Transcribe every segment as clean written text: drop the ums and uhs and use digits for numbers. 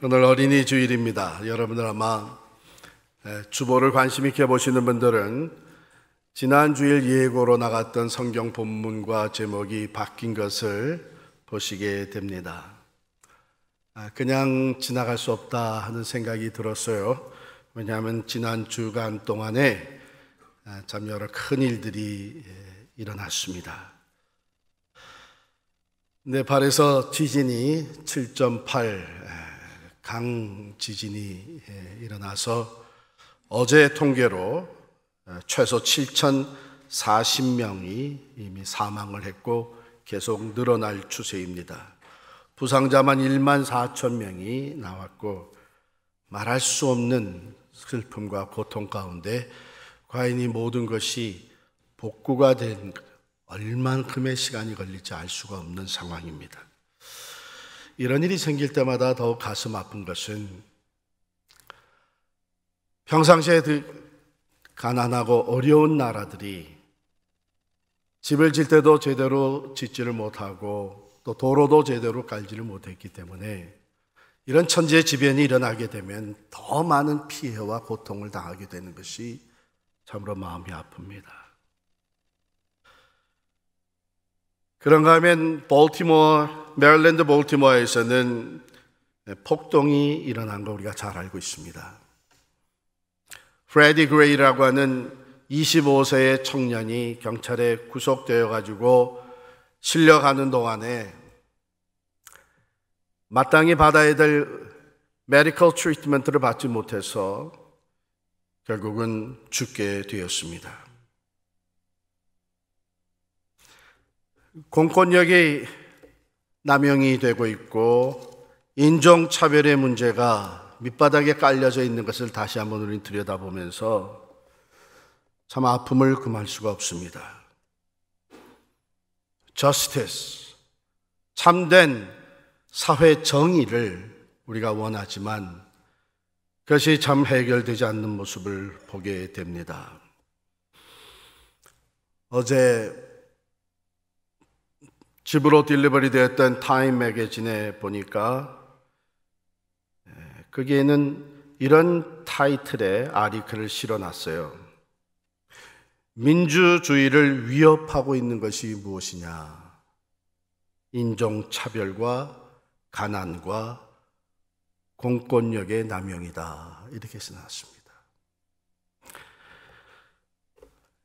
오늘 어린이 주일입니다. 여러분들 아마 주보를 관심 있게 보시는 분들은 지난 주일 예고로 나갔던 성경 본문과 제목이 바뀐 것을 보시게 됩니다. 그냥 지나갈 수 없다 하는 생각이 들었어요. 왜냐하면 지난 주간 동안에 참 여러 큰 일들이 일어났습니다. 네팔에서 지진이 7.8 강 지진이 일어나서 어제 통계로 최소 7,040명이 이미 사망을 했고 계속 늘어날 추세입니다. 부상자만 14,000명이 나왔고 말할 수 없는 슬픔과 고통 가운데 과연 이 모든 것이 복구가 된 얼만큼의 시간이 걸릴지 알 수가 없는 상황입니다. 이런 일이 생길 때마다 더욱 가슴 아픈 것은 평상시에 가난하고 어려운 나라들이 집을 질 때도 제대로 짓지를 못하고 또 도로도 제대로 깔지를 못했기 때문에 이런 천재지변이 일어나게 되면 더 많은 피해와 고통을 당하게 되는 것이 참으로 마음이 아픕니다. 그런가 하면 메릴랜드 볼티모어에서는 폭동이 일어난 거 우리가 잘 알고 있습니다. 프레디 그레이라고 하는 25세의 청년이 경찰에 구속되어 가지고 실려가는 동안에 마땅히 받아야 될 메디컬 트리트먼트를 받지 못해서 결국은 죽게 되었습니다. 공권력이 남용이 되고 있고 인종차별의 문제가 밑바닥에 깔려져 있는 것을 다시 한번 우리는 들여다보면서 참 아픔을 금할 수가 없습니다. Justice, 참된 사회 정의를 우리가 원하지만 그것이 참 해결되지 않는 모습을 보게 됩니다. 어제 집으로 딜리버리 되었던 타임 매거진에 보니까 거기에는 이런 타이틀의 아리클을 실어놨어요. 민주주의를 위협하고 있는 것이 무엇이냐? 인종차별과 가난과 공권력의 남용이다. 이렇게 써놨습니다.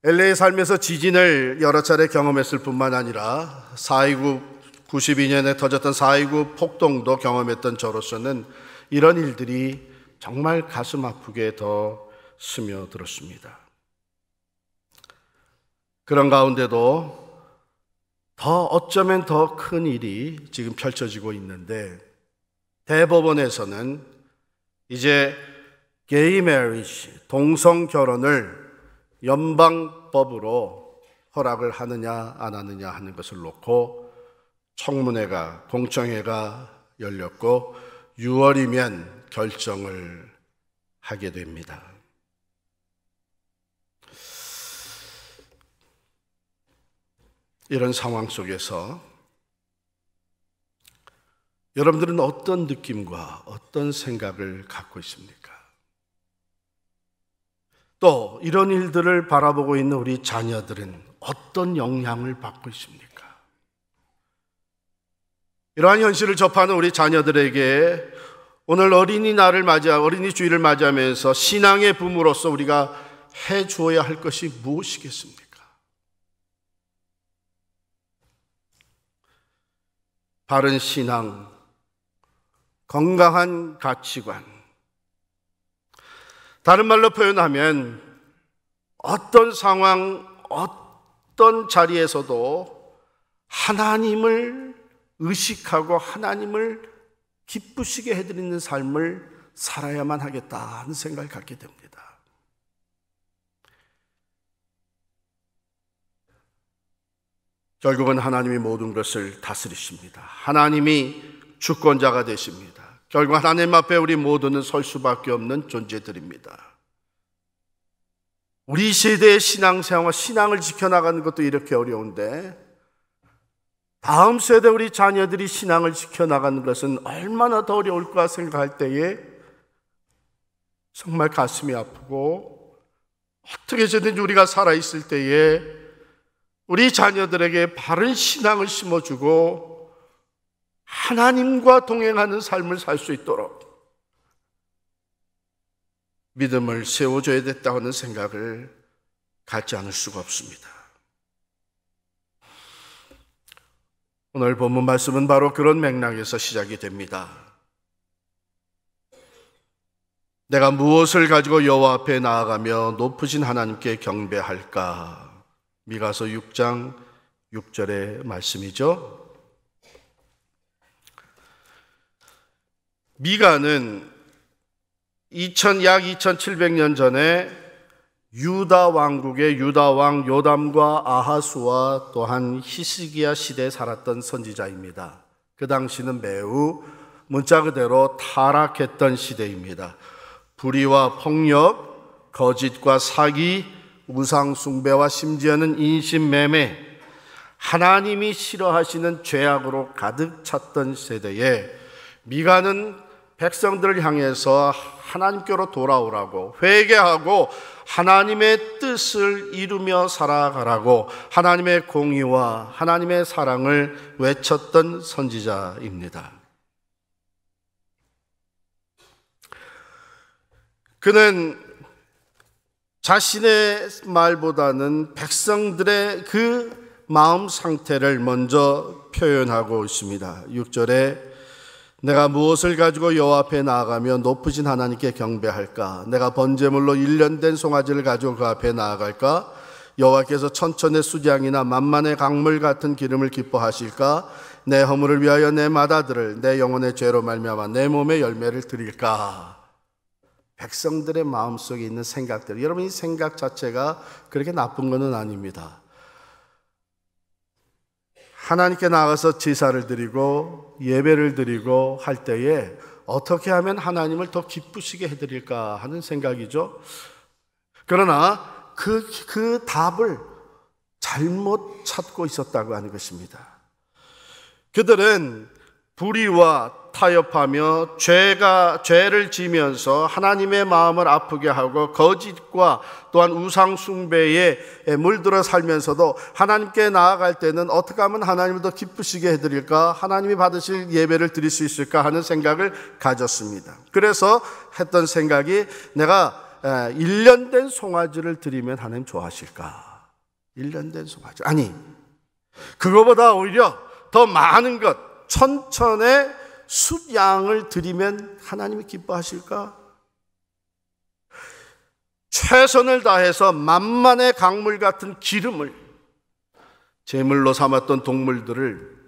LA에 살면서 지진을 여러 차례 경험했을 뿐만 아니라 92년에 터졌던 4.29 폭동도 경험했던 저로서는 이런 일들이 정말 가슴 아프게 더 스며들었습니다. 그런 가운데도 어쩌면 더 큰 일이 지금 펼쳐지고 있는데 대법원에서는 이제 게이 메리지, 동성 결혼을 연방법으로 허락을 하느냐 안 하느냐 하는 것을 놓고 청문회가 공청회가 열렸고 6월이면 결정을 하게 됩니다. 이런 상황 속에서 여러분들은 어떤 느낌과 어떤 생각을 갖고 있습니까? 또 이런 일들을 바라보고 있는 우리 자녀들은 어떤 영향을 받고 있습니까? 이러한 현실을 접하는 우리 자녀들에게 오늘 어린이 주일을 맞이하면서 신앙의 부모로서 우리가 해 주어야 할 것이 무엇이겠습니까? 바른 신앙, 건강한 가치관, 다른 말로 표현하면 어떤 상황, 어떤 자리에서도 하나님을 의식하고 하나님을 기쁘시게 해드리는 삶을 살아야만 하겠다 하는 생각을 갖게 됩니다. 결국은 하나님이 모든 것을 다스리십니다. 하나님이 주권자가 되십니다. 결국 하나님 앞에 우리 모두는 설 수밖에 없는 존재들입니다. 우리 세대의 신앙생활, 신앙을 지켜나가는 것도 이렇게 어려운데 다음 세대 우리 자녀들이 신앙을 지켜나가는 것은 얼마나 더 어려울까 생각할 때에 정말 가슴이 아프고, 어떻게 해서든지 우리가 살아있을 때에 우리 자녀들에게 바른 신앙을 심어주고 하나님과 동행하는 삶을 살 수 있도록 믿음을 세워줘야 됐다고 하는 생각을 갖지 않을 수가 없습니다. 오늘 본문 말씀은 바로 그런 맥락에서 시작이 됩니다. 내가 무엇을 가지고 여호와 앞에 나아가며 높으신 하나님께 경배할까? 미가서 6장 6절의 말씀이죠. 미가는 약 2700년 전에 유다 왕국의 유다 왕 요담과 아하수와 또한 히스기야 시대에 살았던 선지자입니다. 그 당시는 매우 문자 그대로 타락했던 시대입니다. 불의와 폭력, 거짓과 사기, 우상 숭배와 심지어는 인신매매, 하나님이 싫어하시는 죄악으로 가득 찼던 세대에 미가는 백성들을 향해서 하나님께로 돌아오라고, 회개하고 하나님의 뜻을 이루며 살아가라고 하나님의 공의와 하나님의 사랑을 외쳤던 선지자입니다. 그는 자신의 말보다는 백성들의 그 마음 상태를 먼저 표현하고 있습니다. 6절에 내가 무엇을 가지고 여호와 앞에 나아가며 높으신 하나님께 경배할까? 내가 번제물로 1년 된 송아지를 가지고 그 앞에 나아갈까? 여호와께서 천천의 수장이나 만만의 강물 같은 기름을 기뻐하실까? 내 허물을 위하여 내 맏아들을 내 영혼의 죄로 말미암아 내 몸의 열매를 드릴까? 백성들의 마음속에 있는 생각들, 여러분 이 생각 자체가 그렇게 나쁜 것은 아닙니다. 하나님께 나가서 제사를 드리고 예배를 드리고 할 때에 어떻게 하면 하나님을 더 기쁘시게 해드릴까 하는 생각이죠. 그러나 그 답을 잘못 찾고 있었다고 하는 것입니다. 그들은 불의와 타협하며 죄를 지면서 하나님의 마음을 아프게 하고 거짓과 또한 우상 숭배에 물들어 살면서도 하나님께 나아갈 때는 어떻게 하면 하나님을 더 기쁘시게 해드릴까, 하나님이 받으실 예배를 드릴 수 있을까 하는 생각을 가졌습니다. 그래서 했던 생각이 내가 1년 된 송아지를 드리면 하나님 좋아하실까? 1년 된 송아지, 아니 그거보다 오히려 더 많은 것, 천천의 숫양을 드리면 하나님이 기뻐하실까? 최선을 다해서 만만의 강물 같은 기름을, 제물로 삼았던 동물들을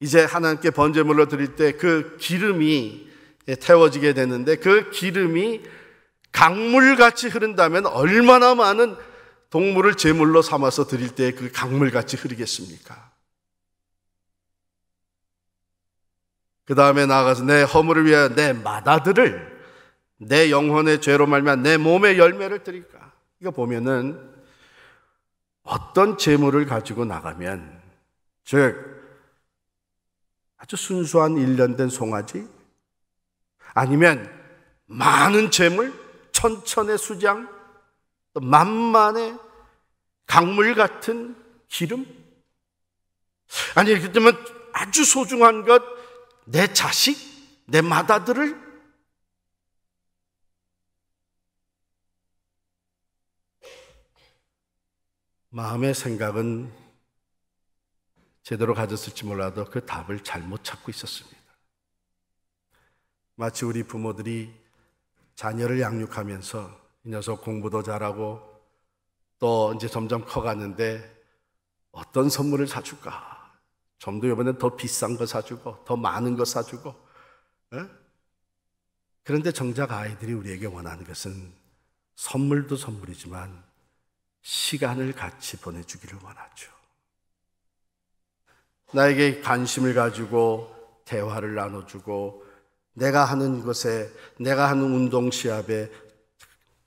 이제 하나님께 번제물로 드릴 때 그 기름이 태워지게 되는데, 그 기름이 강물같이 흐른다면 얼마나 많은 동물을 제물로 삼아서 드릴 때 그 강물같이 흐르겠습니까? 그 다음에 나아가서 내 허물을 위하여 내 맏아들을 내 영혼의 죄로 말미암아 내 몸의 열매를 드릴까? 이거 보면은 어떤 제물을 가지고 나가면, 즉 아주 순수한 1년 된 송아지, 아니면 많은 제물, 천천의 수장, 또 만만의 강물 같은 기름, 아니 그렇다면 아주 소중한 것, 내 자식, 내 맏아들을, 마음의 생각은 제대로 가졌을지 몰라도 그 답을 잘못 찾고 있었습니다. 마치 우리 부모들이 자녀를 양육하면서 이 녀석 공부도 잘하고 또 이제 점점 커가는데 어떤 선물을 사줄까? 좀 더 이번엔 더 비싼 거 사주고 더 많은 거 사주고, 그런데 정작 아이들이 우리에게 원하는 것은 선물도 선물이지만 시간을 같이 보내주기를 원하죠. 나에게 관심을 가지고 대화를 나눠주고, 내가 하는 것에, 내가 하는 운동 시합에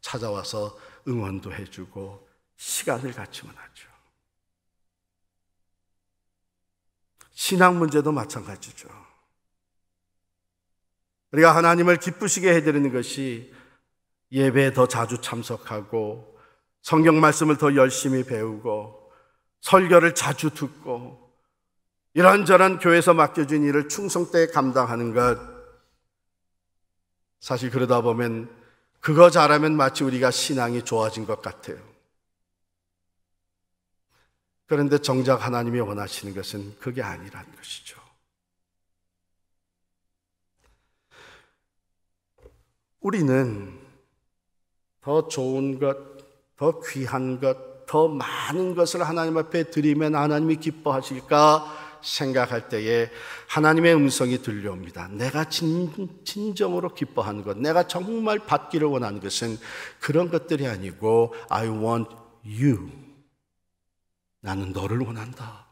찾아와서 응원도 해주고 시간을 같이 원하죠. 신앙 문제도 마찬가지죠. 우리가 하나님을 기쁘시게 해드리는 것이 예배에 더 자주 참석하고 성경 말씀을 더 열심히 배우고 설교를 자주 듣고 이런저런 교회에서 맡겨진 일을 충성되게 감당하는 것, 사실 그러다 보면 그거 잘하면 마치 우리가 신앙이 좋아진 것 같아요. 그런데 정작 하나님이 원하시는 것은 그게 아니라는 것이죠. 우리는 더 좋은 것, 더 귀한 것, 더 많은 것을 하나님 앞에 드리면 하나님이 기뻐하실까 생각할 때에 하나님의 음성이 들려옵니다. 내가 진정으로 기뻐하는 것, 내가 정말 받기를 원하는 것은 그런 것들이 아니고 I want you. 나는 너를 원한다.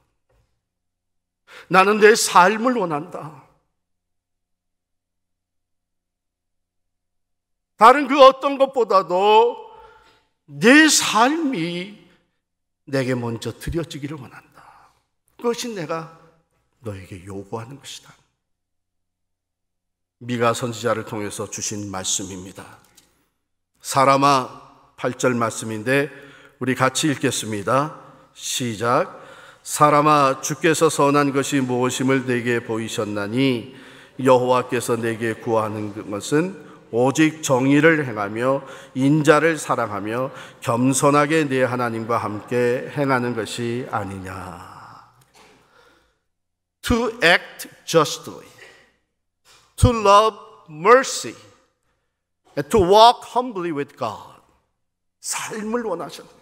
나는 내 삶을 원한다. 다른 그 어떤 것보다도 내 삶이 내게 먼저 드려지기를 원한다. 그것이 내가 너에게 요구하는 것이다. 미가 선지자를 통해서 주신 말씀입니다. 사람아, 8절 말씀인데 우리 같이 읽겠습니다. 시작. 사람아, 주께서 선한 것이 무엇임을 내게 보이셨나니 여호와께서 내게 구하는 것은 오직 정의를 행하며 인자를 사랑하며 겸손하게 네 하나님과 함께 행하는 것이 아니냐. To act justly, to love mercy, and to walk humbly with God. 삶을 원하셨네요.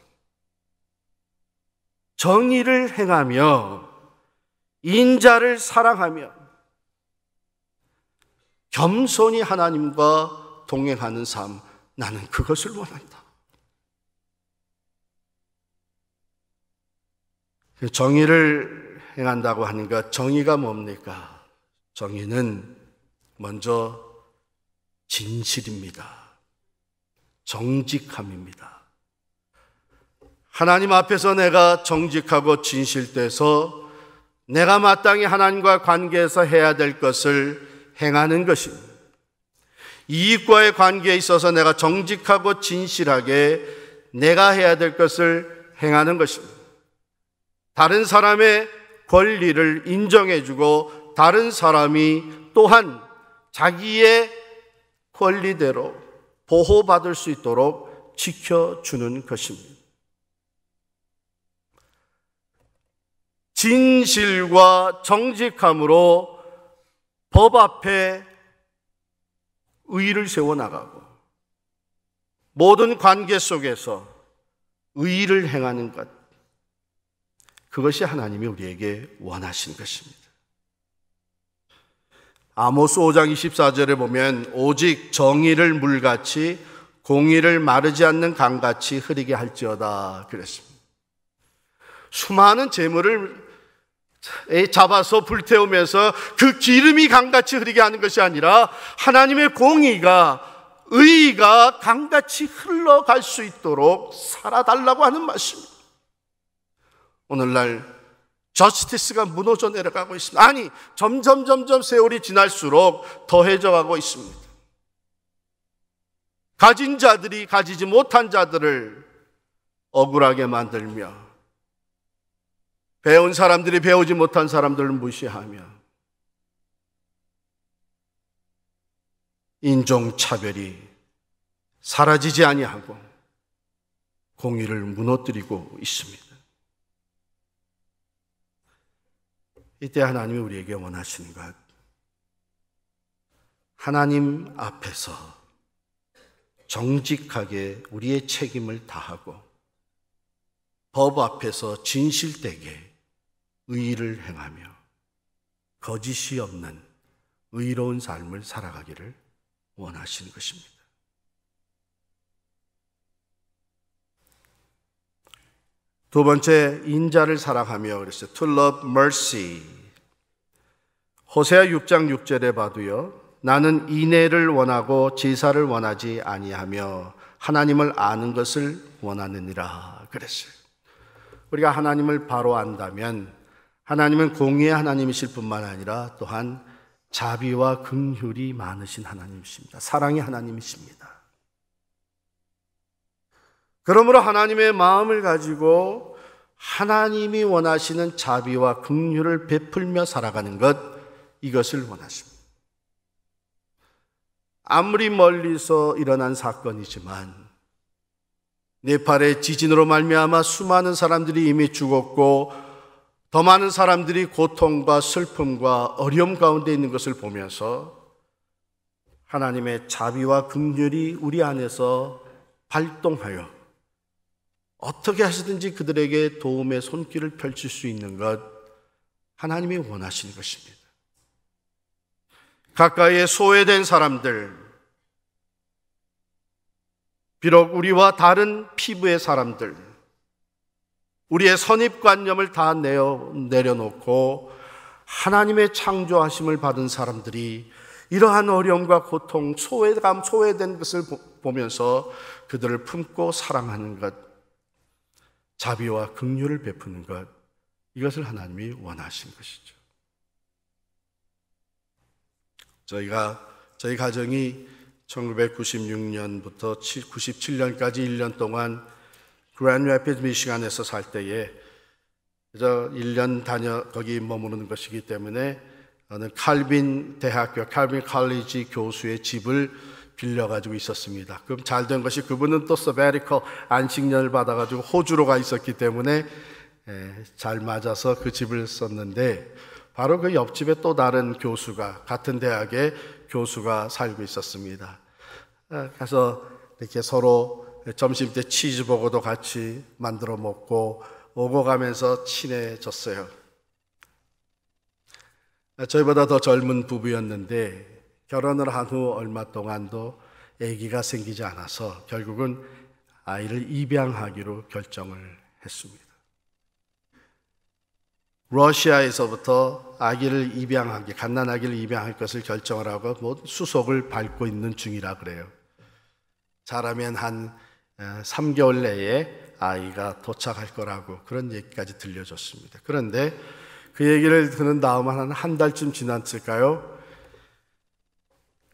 정의를 행하며 인자를 사랑하며 겸손히 하나님과 동행하는 삶, 나는 그것을 원한다. 정의를 행한다고 하는 것, 정의가 뭡니까? 정의는 먼저 진실입니다. 정직함입니다. 하나님 앞에서 내가 정직하고 진실돼서 내가 마땅히 하나님과 관계에서 해야 될 것을 행하는 것입니다. 이익과의 관계에 있어서 내가 정직하고 진실하게 내가 해야 될 것을 행하는 것입니다. 다른 사람의 권리를 인정해주고 다른 사람이 또한 자기의 권리대로 보호받을 수 있도록 지켜주는 것입니다. 진실과 정직함으로 법 앞에 의의를 세워나가고 모든 관계 속에서 의의를 행하는 것, 그것이 하나님이 우리에게 원하신 것입니다. 아모스 5장 24절에 보면 오직 정의를 물같이 공의를 마르지 않는 강같이 흐리게 할지어다 그랬습니다. 수많은 재물을 잡아서 불태우면서 그 기름이 강같이 흐르게 하는 것이 아니라 하나님의 공의가, 의의가 강같이 흘러갈 수 있도록 살아달라고 하는 말씀입니다. 오늘날 저스티스가 무너져 내려가고 있습니다. 아니, 점점 세월이 지날수록 더해져 가고 있습니다. 가진 자들이 가지지 못한 자들을 억울하게 만들며 배운 사람들이 배우지 못한 사람들을 무시하며 인종차별이 사라지지 아니하고 공의를 무너뜨리고 있습니다. 이때 하나님이 우리에게 원하시는 것, 하나님 앞에서 정직하게 우리의 책임을 다하고 법 앞에서 진실되게 의의를 행하며 거짓이 없는 의로운 삶을 살아가기를 원하시는 것입니다. 두 번째, 인자를 사랑하며 그랬어요. To love mercy. 호세아 6장 6절에 봐도요, 나는 인애를 원하고 제사를 원하지 아니하며 하나님을 아는 것을 원하느니라 그랬어요. 우리가 하나님을 바로 안다면 하나님은 공의의 하나님이실 뿐만 아니라 또한 자비와 긍휼이 많으신 하나님이십니다. 사랑의 하나님이십니다. 그러므로 하나님의 마음을 가지고 하나님이 원하시는 자비와 긍휼을 베풀며 살아가는 것, 이것을 원하십니다. 아무리 멀리서 일어난 사건이지만 네팔의 지진으로 말미암아 수많은 사람들이 이미 죽었고 더 많은 사람들이 고통과 슬픔과 어려움 가운데 있는 것을 보면서 하나님의 자비와 긍휼이 우리 안에서 발동하여 어떻게 하시든지 그들에게 도움의 손길을 펼칠 수 있는 것, 하나님이 원하시는 것입니다. 가까이에 소외된 사람들, 비록 우리와 다른 피부의 사람들, 우리의 선입관념을 다 내려놓고 하나님의 창조하심을 받은 사람들이 이러한 어려움과 고통, 소외된 것을 보면서 그들을 품고 사랑하는 것, 자비와 긍휼을 베푸는 것, 이것을 하나님이 원하신 것이죠. 저희 가정이 1996년부터 97년까지 1년 동안 그랜드 래피드 미시간에서 살 때에 1년 거기 머무르는 것이기 때문에 어느 칼빈 대학교, 칼빈 칼리지 교수의 집을 빌려가지고 있었습니다. 그럼 잘된 것이 그분은 또 서베리컬 안식년을 받아가지고 호주로 가 있었기 때문에 잘 맞아서 그 집을 썼는데, 바로 그 옆집에 또 다른 교수가, 같은 대학의 교수가 살고 있었습니다. 가서 이렇게 서로 점심때 치즈버거도 같이 만들어 먹고 오고 가면서 친해졌어요. 저희보다 더 젊은 부부였는데 결혼을 한 후 얼마 동안도 아기가 생기지 않아서 결국은 아이를 입양하기로 결정을 했습니다. 러시아에서부터 아기를 입양하기, 갓난아기를 입양할 것을 결정을 하고 수속을 밟고 있는 중이라 그래요. 잘하면 한 3개월 내에 아이가 도착할 거라고 그런 얘기까지 들려줬습니다. 그런데 그 얘기를 듣는 다음 한 달쯤 지났을까요?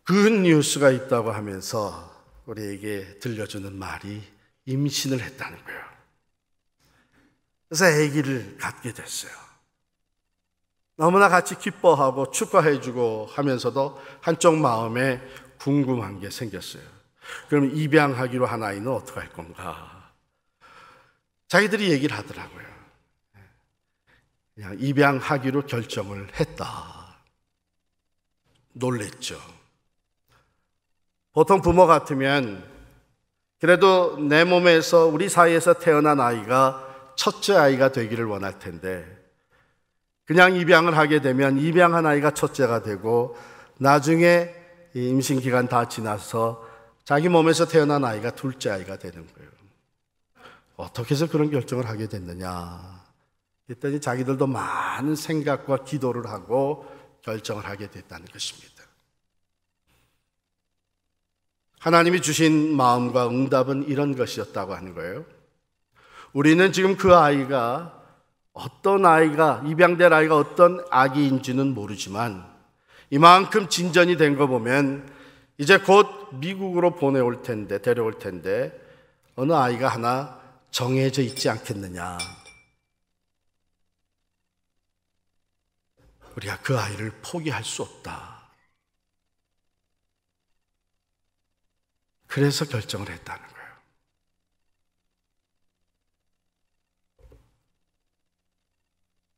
그 뉴스가 있다고 하면서 우리에게 들려주는 말이 임신을 했다는 거예요. 그래서 아기를 갖게 됐어요. 너무나 같이 기뻐하고 축하해주고 하면서도 한쪽 마음에 궁금한 게 생겼어요. 그럼 입양하기로 한 아이는 어떻게 할 건가? 자기들이 얘기를 하더라고요. 그냥 입양하기로 결정을 했다. 놀랬죠. 보통 부모 같으면 그래도 내 몸에서, 우리 사이에서 태어난 아이가 첫째 아이가 되기를 원할 텐데, 그냥 입양을 하게 되면 입양한 아이가 첫째가 되고 나중에 임신 기간 다 지나서 자기 몸에서 태어난 아이가 둘째 아이가 되는 거예요. 어떻게 해서 그런 결정을 하게 됐느냐 했더니 자기들도 많은 생각과 기도를 하고 결정을 하게 됐다는 것입니다. 하나님이 주신 마음과 응답은 이런 것이었다고 하는 거예요. 우리는 지금 그 아이가 어떤 아이가, 입양될 아이가 어떤 아기인지는 모르지만 이만큼 진전이 된 거 보면 이제 곧 미국으로 데려올 텐데 어느 아이가 하나 정해져 있지 않겠느냐. 우리가 그 아이를 포기할 수 없다. 그래서 결정을 했다는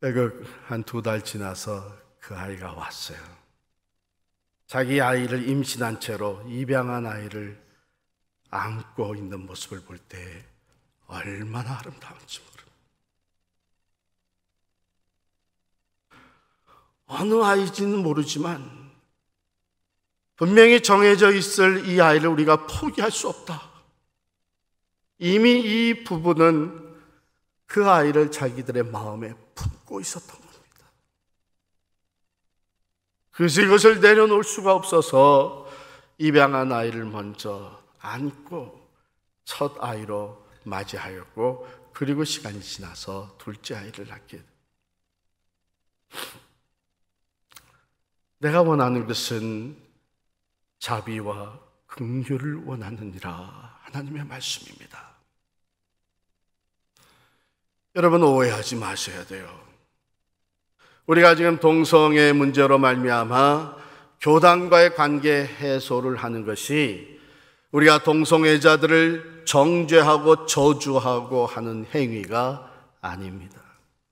거예요. 한 2달 지나서 그 아이가 왔어요. 자기 아이를 임신한 채로 입양한 아이를 안고 있는 모습을 볼 때 얼마나 아름다운지 모릅니다. 어느 아이인지는 모르지만 분명히 정해져 있을 이 아이를 우리가 포기할 수 없다. 이미 이 부부는 그 아이를 자기들의 마음에 품고 있었던 겁니다. 그래서 이것을 내려놓을 수가 없어서 입양한 아이를 먼저 안고 첫 아이로 맞이하였고, 그리고 시간이 지나서 둘째 아이를 낳게 됩니다. 내가 원하는 것은 자비와 긍휼을 원하느니라. 하나님의 말씀입니다. 여러분, 오해하지 마셔야 돼요. 우리가 지금 동성애 문제로 말미암아 교단과의 관계 해소를 하는 것이 우리가 동성애자들을 정죄하고 저주하고 하는 행위가 아닙니다.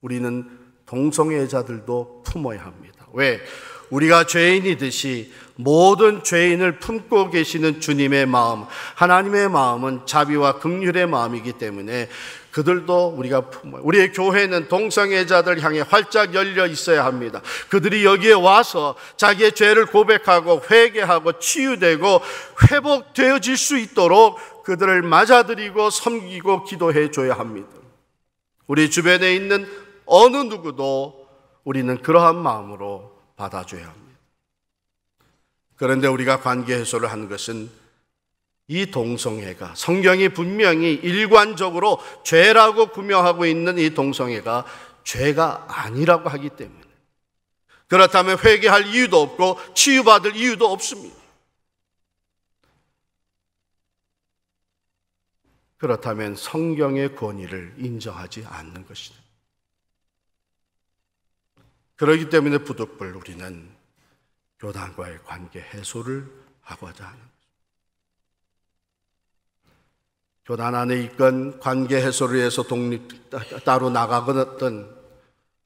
우리는 동성애자들도 품어야 합니다. 왜? 우리가 죄인이듯이 모든 죄인을 품고 계시는 주님의 마음, 하나님의 마음은 자비와 긍휼의 마음이기 때문에 그들도 우리가 품어요. 우리의 교회는 동성애자들 향해 활짝 열려 있어야 합니다. 그들이 여기에 와서 자기의 죄를 고백하고 회개하고 치유되고 회복되어질 수 있도록 그들을 맞아들이고 섬기고 기도해 줘야 합니다. 우리 주변에 있는 어느 누구도 우리는 그러한 마음으로 받아줘야 합니다. 그런데 우리가 관계 해소를 하는 것은 이 동성애가, 성경이 분명히 일관적으로 죄라고 구명하고 있는 이 동성애가 죄가 아니라고 하기 때문에, 그렇다면 회개할 이유도 없고 치유받을 이유도 없습니다. 그렇다면 성경의 권위를 인정하지 않는 것이다. 그렇기 때문에 부득불 우리는 교단과의 관계 해소를 하고자 하는 것입니다. 교단 안에 있건 관계 해소를 위해서 따로 나가거든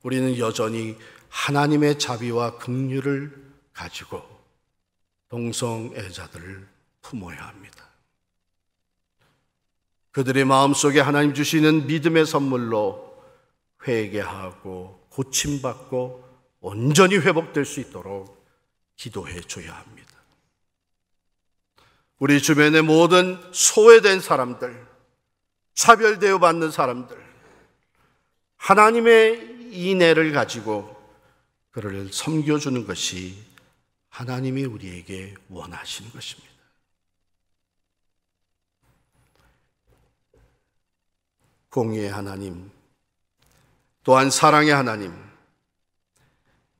우리는 여전히 하나님의 자비와 긍휼을 가지고 동성애자들을 품어야 합니다. 그들의 마음속에 하나님 주시는 믿음의 선물로 회개하고 고침받고 온전히 회복될 수 있도록 기도해 줘야 합니다. 우리 주변의 모든 소외된 사람들, 차별대우 받는 사람들, 하나님의 인애를 가지고 그를 섬겨주는 것이 하나님이 우리에게 원하시는 것입니다. 공의의 하나님, 또한 사랑의 하나님,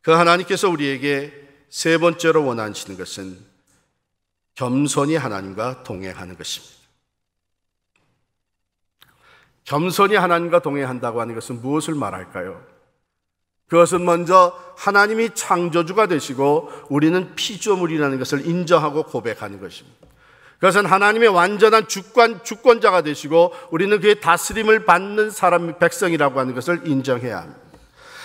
그 하나님께서 우리에게 세 번째로 원하시는 것은 겸손히 하나님과 동행하는 것입니다. 겸손히 하나님과 동행한다고 하는 것은 무엇을 말할까요? 그것은 먼저 하나님이 창조주가 되시고 우리는 피조물이라는 것을 인정하고 고백하는 것입니다. 그것은 하나님의 완전한 주권자가 되시고 우리는 그의 다스림을 받는 사람, 백성이라고 하는 것을 인정해야 합니다.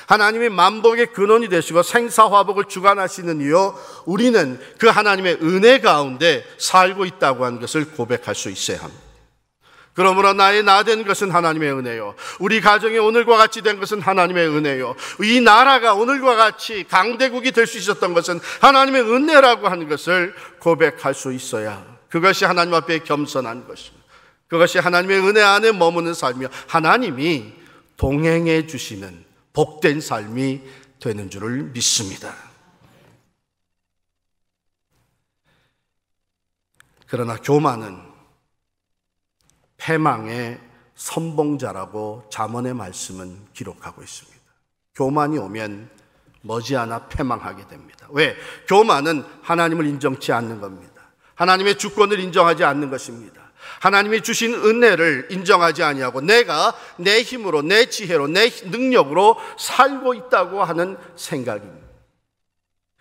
하나님이 만복의 근원이 되시고 생사화복을 주관하시는 이유, 우리는 그 하나님의 은혜 가운데 살고 있다고 하는 것을 고백할 수 있어야 합니다. 그러므로 나의 나 된 것은 하나님의 은혜요, 우리 가정이 오늘과 같이 된 것은 하나님의 은혜요, 이 나라가 오늘과 같이 강대국이 될 수 있었던 것은 하나님의 은혜라고 하는 것을 고백할 수 있어야, 그것이 하나님 앞에 겸손한 것입니다. 그것이 하나님의 은혜 안에 머무는 삶이요, 하나님이 동행해 주시는 복된 삶이 되는 줄을 믿습니다. 그러나 교만은 패망의 선봉자라고 잠언의 말씀은 기록하고 있습니다. 교만이 오면 머지않아 패망하게 됩니다. 왜? 교만은 하나님을 인정치 않는 겁니다. 하나님의 주권을 인정하지 않는 것입니다. 하나님이 주신 은혜를 인정하지 아니하고 내가 내 힘으로, 내 지혜로, 내 능력으로 살고 있다고 하는 생각입니다.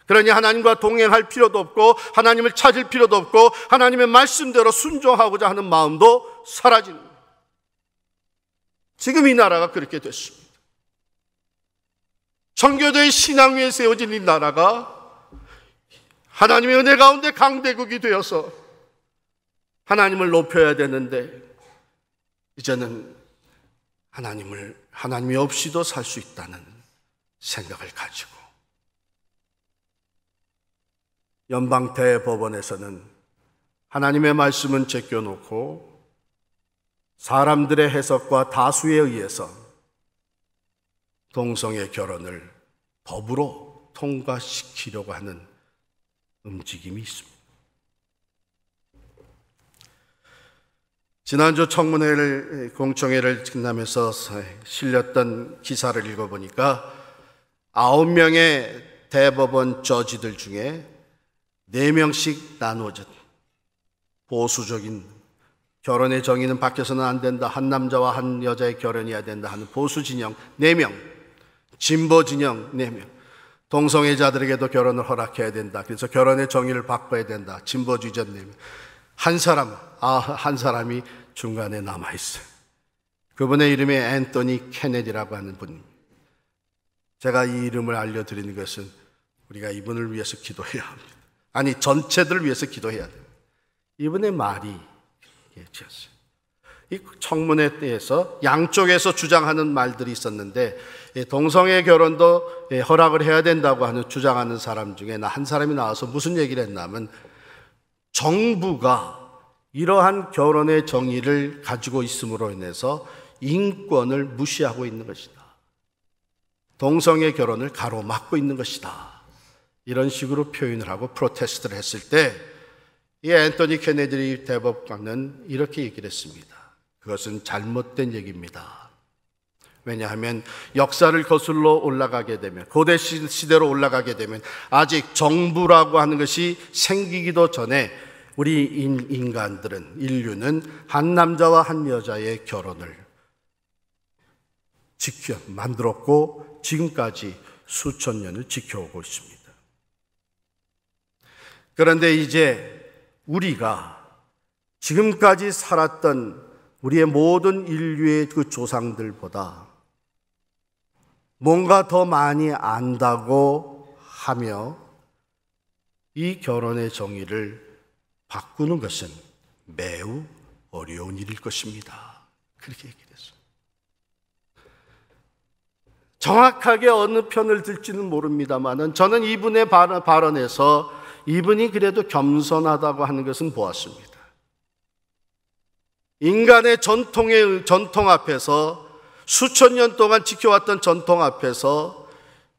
그러니 하나님과 동행할 필요도 없고 하나님을 찾을 필요도 없고 하나님의 말씀대로 순종하고자 하는 마음도 사라지는 거예요. 지금 이 나라가 그렇게 됐습니다. 청교도의 신앙 위에 세워진 이 나라가 하나님의 은혜 가운데 강대국이 되어서 하나님을 높여야 되는데 이제는 하나님이 없이도 살 수 있다는 생각을 가지고, 연방대법원에서는 하나님의 말씀은 제껴놓고 사람들의 해석과 다수에 의해서 동성애 결혼을 법으로 통과시키려고 하는 움직임이 있습니다. 지난주 청문회를, 공청회를 끝나면서 실렸던 기사를 읽어보니까 9명의 대법원 저지들 중에 4명씩 나누어진 보수적인 결혼의 정의는 밖에서는 안 된다, 한 남자와 한 여자의 결혼이어야 된다 하는 보수 진영 4명, 진보 진영 4명, 동성애자들에게도 결혼을 허락해야 된다, 그래서 결혼의 정의를 바꿔야 된다, 진보주의자 4명. 한 사람이 중간에 남아있어요. 그분의 이름이 앤토니 케네디라고 하는 분입니다. 제가 이 이름을 알려드리는 것은 우리가 이분을 위해서 기도해야 합니다. 아니, 전체들을 위해서 기도해야 돼요. 이분의 말이 지었어요. 이 청문회 때에서 양쪽에서 주장하는 말들이 있었는데, 동성애 결혼도 허락을 해야 된다고 하는 주장하는 사람 중에 한 사람이 나와서 무슨 얘기를 했냐면, 정부가 이러한 결혼의 정의를 가지고 있음으로 인해서 인권을 무시하고 있는 것이다, 동성애 결혼을 가로막고 있는 것이다, 이런 식으로 표현을 하고 프로테스트를 했을 때, 이 앤토니 케네디 대법관은 이렇게 얘기를 했습니다. 그것은 잘못된 얘기입니다. 왜냐하면 역사를 거슬러 올라가게 되면, 고대 시대로 올라가게 되면 아직 정부라고 하는 것이 생기기도 전에 우리 인류는 한 남자와 한 여자의 결혼을 만들었고 지금까지 수천 년을 지켜오고 있습니다. 그런데 이제 우리가 지금까지 살았던 우리의 모든 인류의 그 조상들보다 뭔가 더 많이 안다고 하며 이 결혼의 정의를 바꾸는 것은 매우 어려운 일일 것입니다. 그렇게 얘기했어요. 정확하게 어느 편을 들지는 모릅니다만 저는 이분의 발언에서 이분이 그래도 겸손하다고 하는 것은 보았습니다. 인간의 전통 앞에서, 수천 년 동안 지켜왔던 전통 앞에서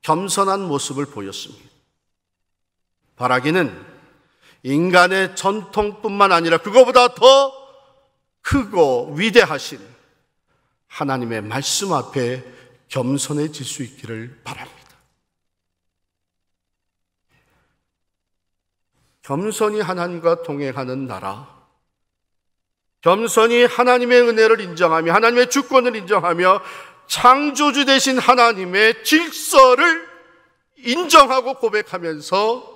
겸손한 모습을 보였습니다. 바라기는 인간의 전통뿐만 아니라 그거보다 더 크고 위대하신 하나님의 말씀 앞에 겸손해질 수 있기를 바랍니다. 겸손히 하나님과 동행하는 나라, 겸손히 하나님의 은혜를 인정하며 하나님의 주권을 인정하며 창조주 되신 하나님의 질서를 인정하고 고백하면서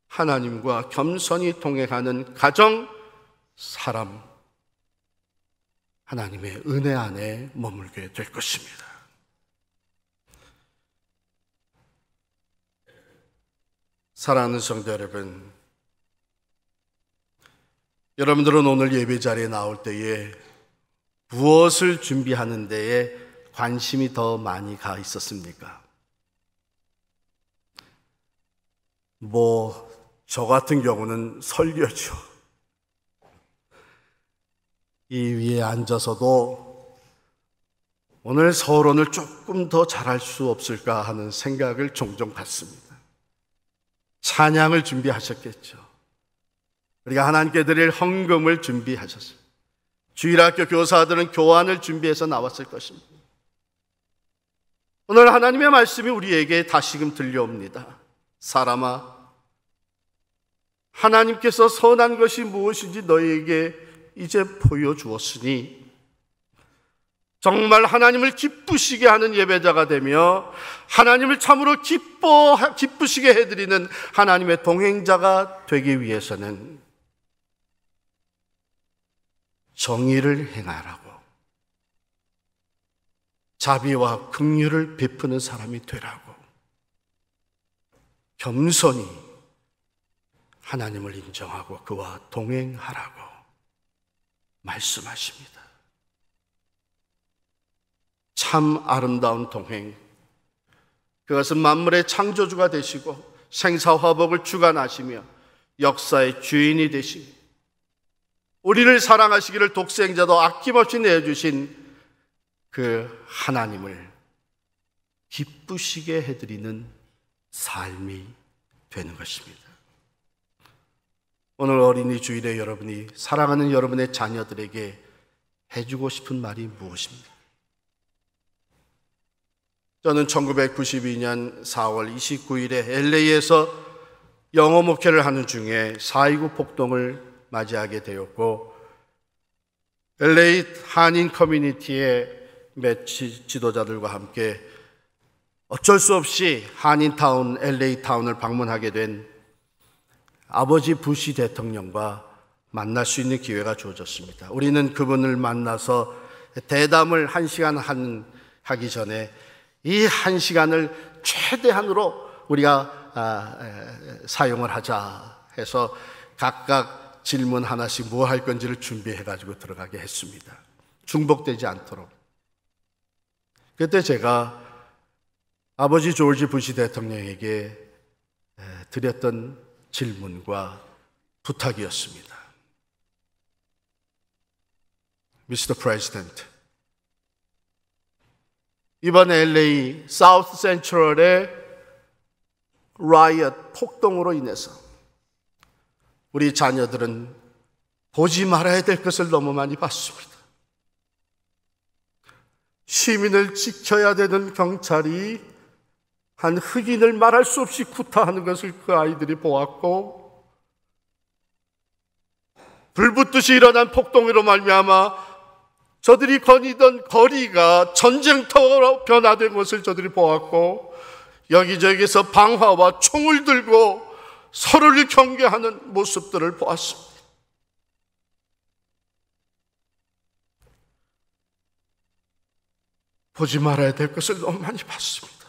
하나님과 겸손히 동행하는 가정, 사람, 하나님의 은혜 안에 머물게 될 것입니다. 사랑하는 성도 여러분, 여러분들은 오늘 예배 자리에 나올 때에 무엇을 준비하는 데에 관심이 더 많이 가 있었습니까? 저 같은 경우는 설교죠. 이 위에 앉아서도 오늘 서론을 조금 더 잘할 수 없을까 하는 생각을 종종 갖습니다. 찬양을 준비하셨겠죠. 우리가 하나님께 드릴 헌금을 준비하셨어요. 주일학교 교사들은 교환을 준비해서 나왔을 것입니다. 오늘 하나님의 말씀이 우리에게 다시금 들려옵니다. 사람아, 하나님께서 선한 것이 무엇인지 너희에게 이제 보여주었으니 정말 하나님을 기쁘시게 하는 예배자가 되며 하나님을 참으로 기쁘시게 해드리는 하나님의 동행자가 되기 위해서는 정의를 행하라고, 자비와 긍휼을 베푸는 사람이 되라고, 겸손히 하나님을 인정하고 그와 동행하라고 말씀하십니다. 참 아름다운 동행, 그것은 만물의 창조주가 되시고 생사화복을 주관하시며 역사의 주인이 되시며 우리를 사랑하시기를 독생자도 아낌없이 내어주신 그 하나님을 기쁘시게 해드리는 삶이 되는 것입니다. 오늘 어린이 주일에 여러분이 사랑하는 여러분의 자녀들에게 해주고 싶은 말이 무엇입니까? 저는 1992년 4월 29일에 LA에서 영어 목회를 하는 중에 4.29 폭동을 맞이하게 되었고, LA 한인 커뮤니티의 몇 지도자들과 함께 어쩔 수 없이 한인타운, LA 타운을 방문하게 된 아버지 부시 대통령과 만날 수 있는 기회가 주어졌습니다. 우리는 그분을 만나서 대담을 1시간 하기 전에 이 1시간을 최대한으로 우리가 사용을 하자 해서 각각 질문 하나씩 뭐 할 건지를 준비해 가지고 들어가게 했습니다. 중복되지 않도록. 그때 제가 아버지 조지 부시 대통령에게 드렸던 질문과 부탁이었습니다. Mr. President, 이번 LA 사우스 센트럴의 riot, 폭동으로 인해서 우리 자녀들은 보지 말아야 될 것을 너무 많이 봤습니다. 시민을 지켜야 되는 경찰이 한 흑인을 말할 수 없이 구타하는 것을 그 아이들이 보았고, 불붙듯이 일어난 폭동으로 말미암아 저들이 거니던 거리가 전쟁터로 변화된 것을 저들이 보았고, 여기저기서 방화와 총을 들고 서로를 경계하는 모습들을 보았습니다. 보지 말아야 될 것을 너무 많이 봤습니다.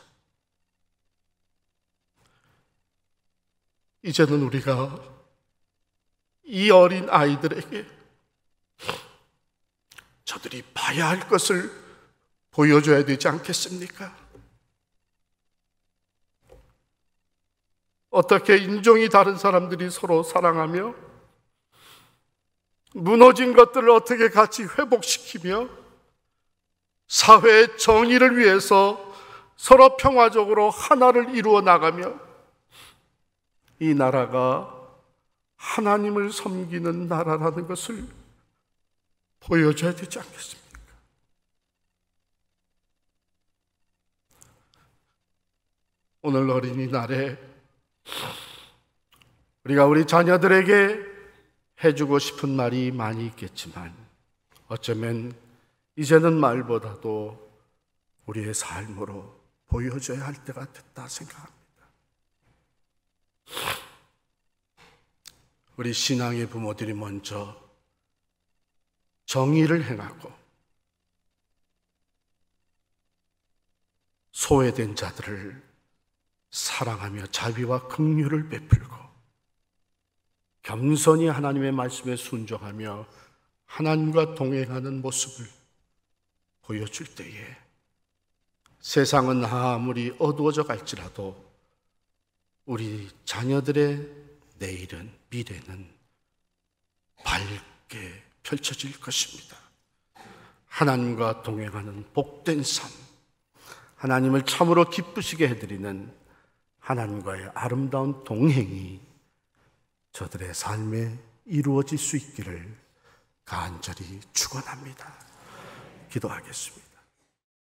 이제는 우리가 이 어린 아이들에게 저들이 봐야 할 것을 보여줘야 되지 않겠습니까? 어떻게 인종이 다른 사람들이 서로 사랑하며 무너진 것들을 어떻게 같이 회복시키며 사회의 정의를 위해서 서로 평화적으로 하나를 이루어 나가며 이 나라가 하나님을 섬기는 나라라는 것을 보여줘야 되지 않겠습니까? 오늘 어린이날에 우리가 우리 자녀들에게 해주고 싶은 말이 많이 있겠지만, 어쩌면 이제는 말보다도 우리의 삶으로 보여줘야 할 때가 됐다 생각합니다. 우리 신앙의 부모들이 먼저 정의를 행하고 소외된 자들을 사랑하며 자비와 긍휼을 베풀고 겸손히 하나님의 말씀에 순종하며 하나님과 동행하는 모습을 보여줄 때에 세상은 아무리 어두워져 갈지라도 우리 자녀들의 내일은, 미래는 밝게 펼쳐질 것입니다. 하나님과 동행하는 복된 삶, 하나님을 참으로 기쁘시게 해드리는 하나님과의 아름다운 동행이 저들의 삶에 이루어질 수 있기를 간절히 축원합니다. 기도하겠습니다.